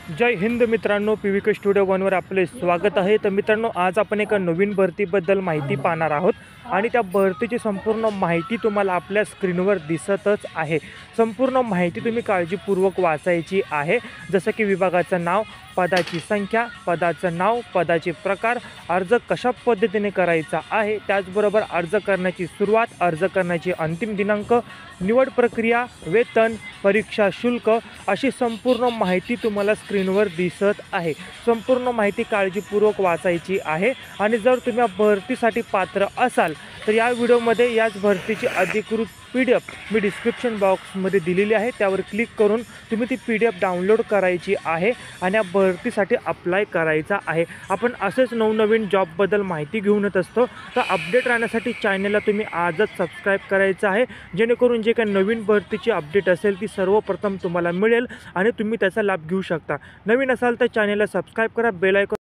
जय हिंद मित्रांनो, PVK studio 1वर आपले स्वागत आहे। तर मित्रांनो, आज आपण एका नवीन भरतीबद्दल माहिती पाहणार आहोत आणि त्या भरतीची संपूर्ण माहिती तुम्हाला आपल्या स्क्रीनवर दिसतच आहे। संपूर्ण माहिती तुम्ही काळजीपूर्वक वाचायची आहे, जसं की विभागाचं नाव, पदाची संख्या, पदाचं नाव, पदाचे प्रकार, अर्ज कशा पद्धतीने करायचा आहे, त्याचबरोबर अर्ज करण्याची सुरुवात, अर्ज करण्याची अंतिम दिनांक, निवड प्रक्रिया, वेतन, परीक्षा शुल्क अशी संपूर्ण माहिती तुम्हाला स्क्रीनवर दिसत आहे। संपूर्ण माहिती काळजीपूर्वक वाचायची आहे आणि जर तुम्ही भरतीसाठी पात्र असाल तर या व्हिडिओमध्ये याच भरतीची अधिकृत PDF मी डिस्क्रिप्शन बॉक्समध्ये दिलेली आहे, त्यावर क्लिक करून तुम्ही ती PDF डाउनलोड करायची आहे आणि या भरतीसाठी अप्लाय करायचा आहे। आपण असेच नवनवीन जॉबबद्दल माहिती घेऊन येत असतो, तर अपडेट राहण्यासाठी चॅनलला तुम्ही आजच सबस्क्राईब करायचं आहे, जेणेकरून जे काही नवीन भरतीची अपडेट असेल ती सर्वप्रथम तुम्हाला मिळेल आणि तुम्ही त्याचा लाभ घेऊ शकता। नवीन असाल तर चॅनलला सबस्क्राईब करा, बेल आयकॉन